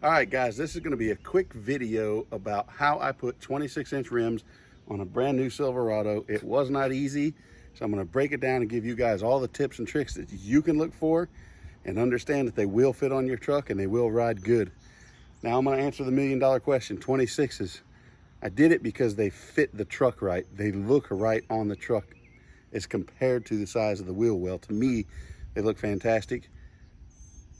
All right, guys, this is going to be a quick video about how I put 26-inch rims on a brand new Silverado. It was not easy, so I'm going to break it down and give you guys all the tips and tricks that you can look for and understand that they will fit on your truck and they will ride good. Now I'm going to answer the million-dollar question, 26s. I did it because they fit the truck right. They look right on the truck as compared to the size of the wheel well. To me, they look fantastic.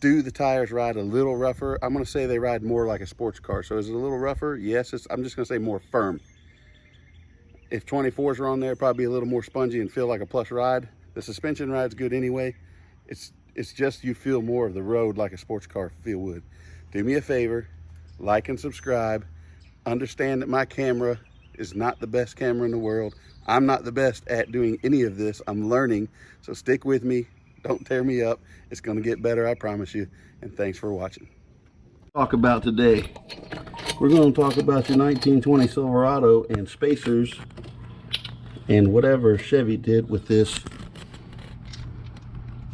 Do the tires ride a little rougher? I'm going to say they ride more like a sports car. So is it a little rougher? Yes, I'm just going to say more firm. If 24s are on there, probably a little more spongy and feel like a plush ride. The suspension ride's good anyway. It's just you feel more of the road like a sports car feel would. Do me a favor, like and subscribe. Understand that my camera is not the best camera in the world. I'm not the best at doing any of this. I'm learning, so stick with me. Don't tear me up. It's going to get better, I promise you. And thanks for watching. Talk about today. We're going to talk about your 1920 Silverado and spacers and whatever Chevy did with this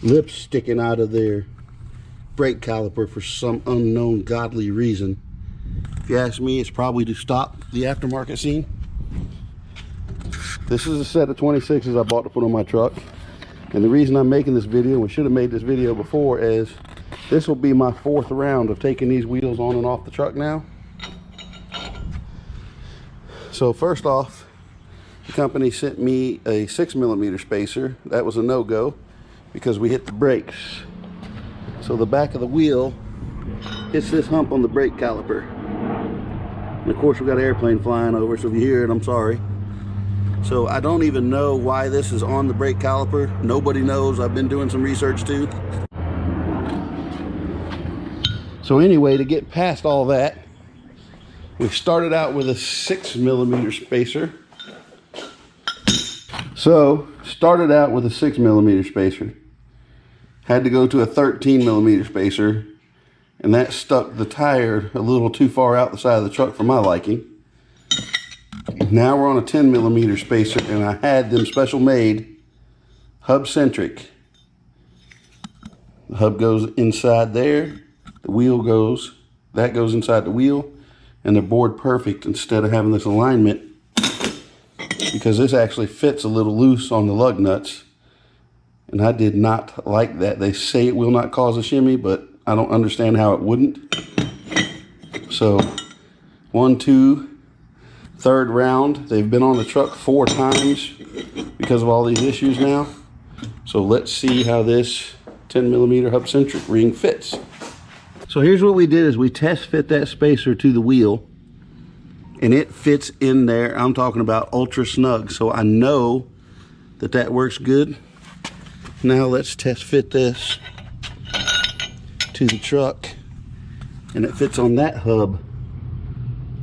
lip sticking out of their brake caliper for some unknown godly reason. If you ask me, it's probably to stop the aftermarket scene. This is a set of 26s I bought to put on my truck. And the reason I'm making this video, we should have made this video before, is this will be my 4th round of taking these wheels on and off the truck now. So first off, the company sent me a 6mm spacer. That was a no-go because we hit the brakes. So the back of the wheel hits this hump on the brake caliper. And of course, we've got an airplane flying over, so if you hear it, I'm sorry. So I don't even know why this is on the brake caliper. Nobody knows. I've been doing some research too. So anyway, to get past all that, we started out with a 6mm spacer. So started out with a 6mm spacer. Had to go to a 13mm spacer, and that stuck the tire a little too far out the side of the truck for my liking. Now we're on a 10mm spacer, and I had them special made hub-centric. The hub goes inside there, the wheel goes, that goes inside the wheel, and they're bored perfect instead of having this alignment, because this actually fits a little loose on the lug nuts, and I did not like that. They say it will not cause a shimmy, but I don't understand how it wouldn't. So 1, 2, 3rd round. They've been on the truck 4 times because of all these issues now. So let's see how this 10mm hub-centric ring fits. So here's what we did is we test fit that spacer to the wheel, and it fits in there. I'm talking about ultra snug. So I know that that works good. Now let's test fit this to the truck, and it fits on that hub.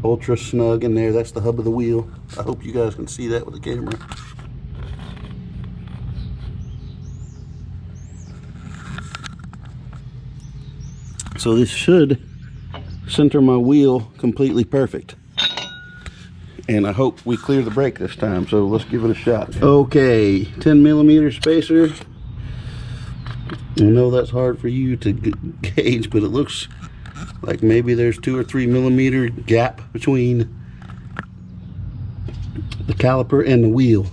Ultra snug in there. That's the hub of the wheel. I hope you guys can see that with the camera. So this should center my wheel completely perfect. And I hope we clear the brake this time, so let's give it a shot. Okay, 10mm spacer. I know that's hard for you to gauge, but it looks like maybe there's 2 or 3mm gap between the caliper and the wheel.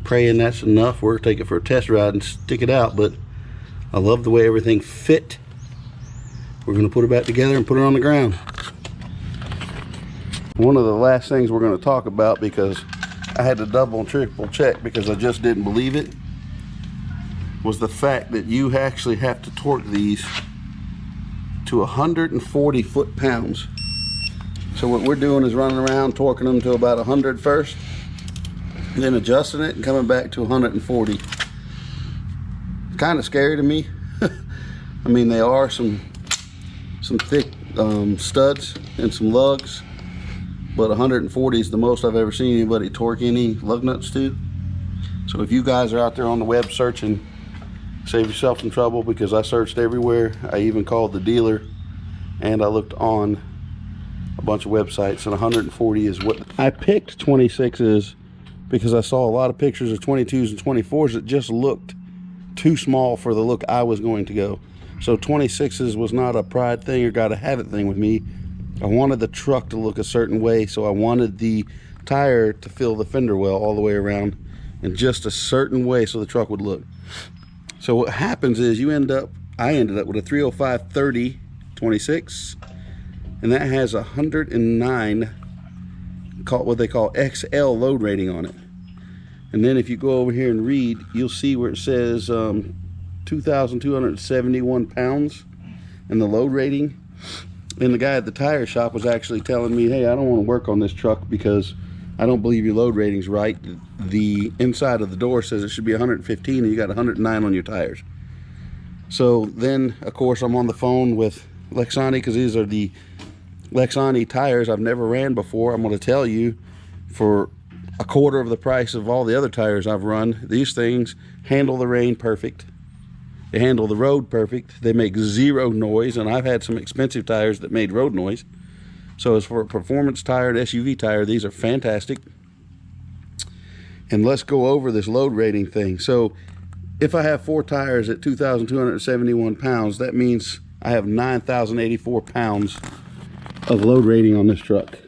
Praying that's enough. We're gonna take it for a test ride and stick it out, but I love the way everything fit. We're gonna put it back together and put it on the ground. One of the last things we're gonna talk about, because I had to double and triple check because I just didn't believe it, was the fact that you actually have to torque these to 140 foot-pounds. So what we're doing is running around torquing them to about 100 first, then adjusting it and coming back to 140. Kind of scary to me. I mean, they are some thick studs and some lugs, but 140 is the most I've ever seen anybody torque any lug nuts to. So if you guys are out there on the web searching, save yourself some trouble, because I searched everywhere. I even called the dealer, and I looked on a bunch of websites, and 140 is what I picked. 26s because I saw a lot of pictures of 22s and 24s that just looked too small for the look I was going to go. So 26s was not a pride thing or gotta have it thing with me. I wanted the truck to look a certain way, so I wanted the tire to fill the fender well all the way around in just a certain way so the truck would look. So what happens is I ended up with a 305/30 26, and that has 109 what they call XL load rating on it. And then if you go over here and read, you'll see where it says 2,271 pounds and the load rating. And the guy at the tire shop was actually telling me, hey, I don't want to work on this truck because I don't believe your load rating's right. The inside of the door says it should be 115 and you got 109 on your tires. So then, of course, I'm on the phone with Lexani because these are the Lexani tires I've never ran before. I'm going to tell you, for a quarter of the price of all the other tires I've run, these things handle the rain perfect. They handle the road perfect. They make zero noise, and I've had some expensive tires that made road noise. So as for a performance tire and SUV tire, these are fantastic. And let's go over this load rating thing. So if I have 4 tires at 2,271 pounds, that means I have 9,084 pounds of load rating on this truck.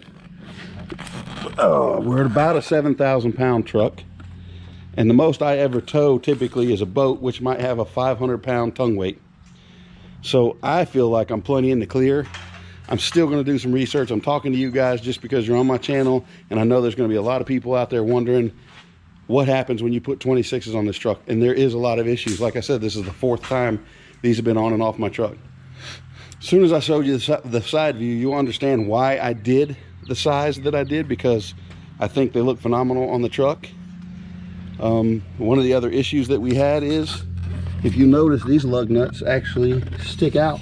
We're at about a 7,000 pound truck. And the most I ever tow typically is a boat, which might have a 500 pound tongue weight. So I feel like I'm plenty in the clear. I'm still going to do some research. I'm talking to you guys just because you're on my channel, and I know there's going to be a lot of people out there wondering what happens when you put 26s on this truck. And there is a lot of issues. Like I said, this is the 4th time these have been on and off my truck. As soon as I showed you the side view, you'll understand why I did the size that I did, because I think they look phenomenal on the truck. One of the other issues that we had is, if you notice, these lug nuts actually stick out.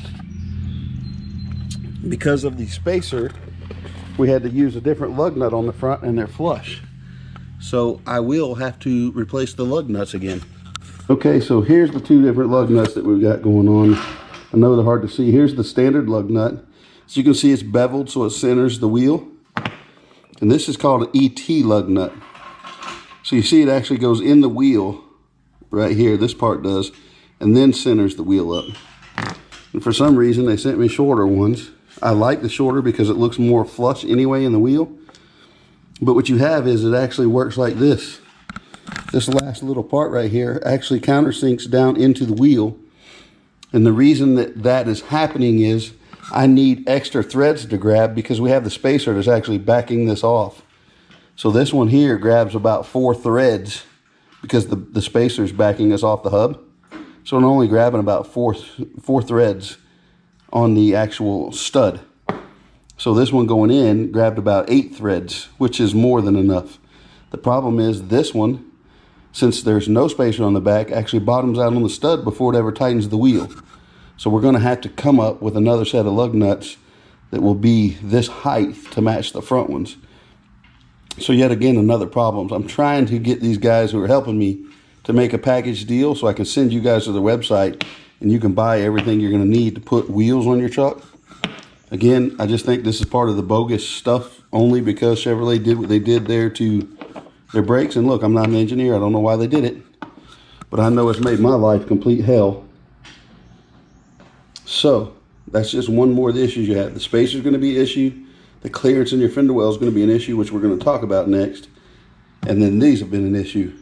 Because of the spacer, we had to use a different lug nut on the front, and they're flush. So I will have to replace the lug nuts again. Okay, so here's the 2 different lug nuts that we've got going on. I know they're hard to see. Here's the standard lug nut. As you can see, it's beveled so it centers the wheel. And this is called an ET lug nut. So you see it actually goes in the wheel right here, this part does, and then centers the wheel up. And for some reason, they sent me shorter ones. I like the shorter because it looks more flush anyway in the wheel. But what you have is it actually works like this. This last little part right here actually countersinks down into the wheel. And the reason that that is happening is I need extra threads to grab because we have the spacer that's actually backing this off. So this one here grabs about 4 threads because the spacer is backing us off the hub. So I'm only grabbing about four threads on the actual stud. So this one going in grabbed about 8 threads, which is more than enough. The problem is this one, since there's no spacer on the back, actually bottoms out on the stud before it ever tightens the wheel. So we're going to have to come up with another set of lug nuts that will be this height to match the front ones. So yet again, another problem. I'm trying to get these guys who are helping me to make a package deal so I can send you guys to the website and you can buy everything you're going to need to put wheels on your truck. Again, I just think this is part of the bogus stuff only because Chevrolet did what they did there to their brakes. And look, I'm not an engineer. I don't know why they did it, but I know it's made my life complete hell. So that's just one more of the issues you have. The spacer is going to be an issue. The clearance in your fender well is going to be an issue, which we're going to talk about next. And then these have been an issue.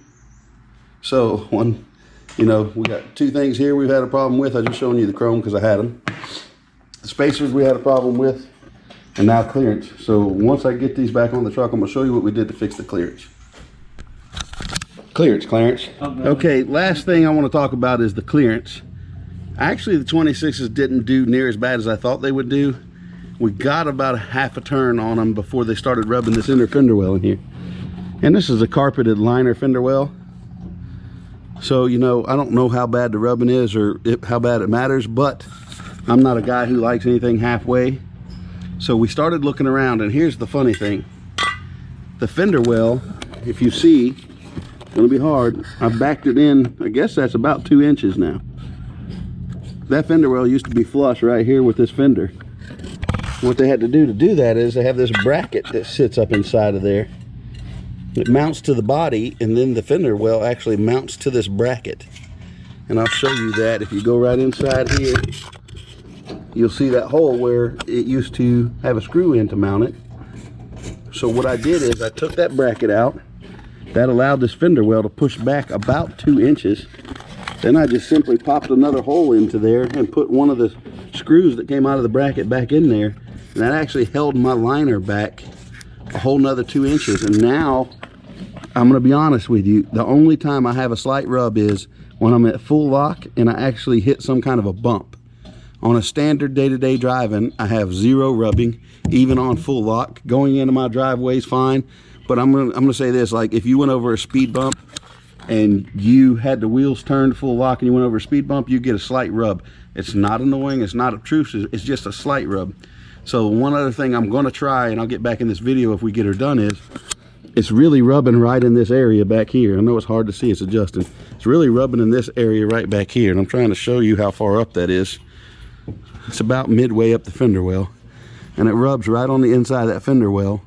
So we got 2 things here we've had a problem with. I just showing you the chrome because I had them. The spacers we had a problem with, and now clearance. So once I get these back on the truck, I'm going to show you what we did to fix the clearance. Clearance, Clarence. Okay, last thing I want to talk about is the clearance. Actually, the 26s didn't do near as bad as I thought they would do. We got about a half a turn on them before they started rubbing this inner fender well in here. And this is a carpeted liner fender well. So, I don't know how bad the rubbing is or how bad it matters, but I'm not a guy who likes anything halfway. So we started looking around, and here's the funny thing. The fender well, if you see, it's gonna be hard. I backed it in, I guess that's about 2 inches now. That fender well used to be flush right here with this fender. What they had to do that is they have this bracket that sits up inside of there. It mounts to the body, and then the fender well actually mounts to this bracket. And I'll show you that. If you go right inside here, you'll see that hole where it used to have a screw in to mount it. So what I did is I took that bracket out. That allowed this fender well to push back about 2 inches. Then I just simply popped another hole into there and put one of the screws that came out of the bracket back in there. And that actually held my liner back a whole nother 2 inches. And now, I'm gonna be honest with you, the only time I have a slight rub is when I'm at full lock and I actually hit some kind of a bump. On a standard day-to-day driving, I have 0 rubbing, even on full lock. Going into my driveway is fine, but I'm gonna say this, like if you went over a speed bump and you had the wheels turned full lock and you went over a speed bump, you get a slight rub. It's not annoying, it's not obtrusive, it's just a slight rub. So one other thing I'm gonna try, and I'll get back in this video if we get her done, is it's really rubbing right in this area back here. I know it's hard to see, it's adjusting. It's really rubbing in this area right back here, and I'm trying to show you how far up that is. It's about midway up the fender well, and it rubs right on the inside of that fender well.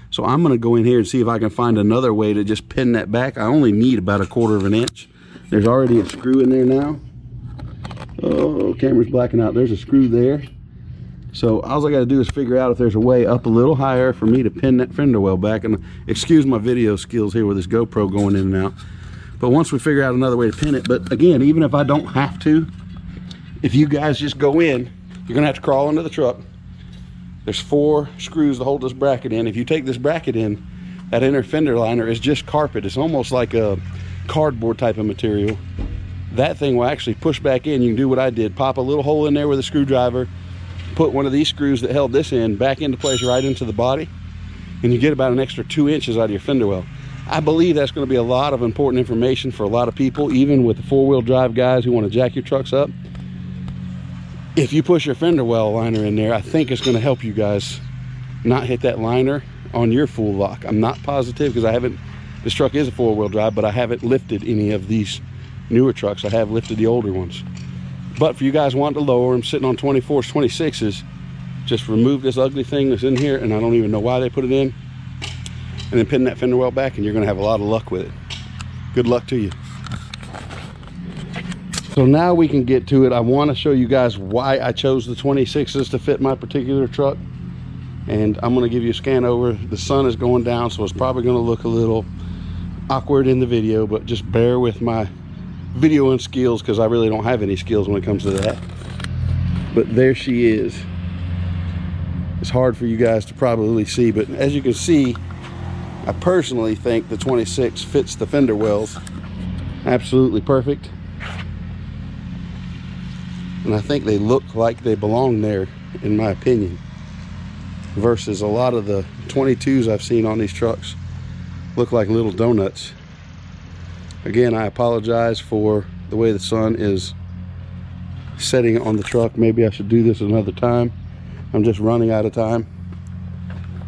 So I'm gonna go in here and see if I can find another way to just pin that back. I only need about 1/4 of an inch. There's already a screw in there now. Oh, camera's blacking out. There's a screw there. So all I gotta do is figure out if there's a way up a little higher for me to pin that fender well back. And excuse my video skills here with this GoPro going in and out. But once we figure out another way to pin it, but again, even if I don't have to, if you guys just go in, you're gonna have to crawl into the truck. There's 4 screws to hold this bracket in. If you take this bracket in, that inner fender liner is just carpet. It's almost like a cardboard type of material. That thing will actually push back in. You can do what I did, pop a little hole in there with a screwdriver, put one of these screws that held this in back into place right into the body, and you get about an extra 2 inches out of your fender well. I believe that's going to be a lot of important information for a lot of people, even with the 4-wheel drive guys who want to jack your trucks up. If you push your fender well liner in there, I think it's going to help you guys not hit that liner on your full lock. I'm not positive because I haven't, this truck is a 4-wheel drive, but I haven't lifted any of these newer trucks. I have lifted the older ones. But for you guys wanting to lower them, sitting on 24s, 26s, just remove this ugly thing that's in here, and I don't even know why they put it in, and then pin that fender well back, and you're going to have a lot of luck with it. Good luck to you. So now we can get to it. I want to show you guys why I chose the 26s to fit my particular truck, and I'm going to give you a scan over. The sun is going down, so it's probably going to look a little awkward in the video, but just bear with my videoing skills because I really don't have any skills when it comes to that. But there she is. It's hard for you guys to probably see, but as you can see, I personally think the 26 fits the fender wells absolutely perfect. And I think they look like they belong there, in my opinion, versus a lot of the 22s I've seen on these trucks look like little donuts. Again, I apologize for the way the sun is setting on the truck. Maybe I should do this another time. I'm just running out of time.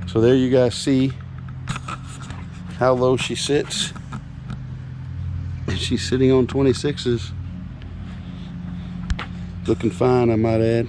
So there you guys see how low she sits. And she's sitting on 26s. Looking fine, I might add.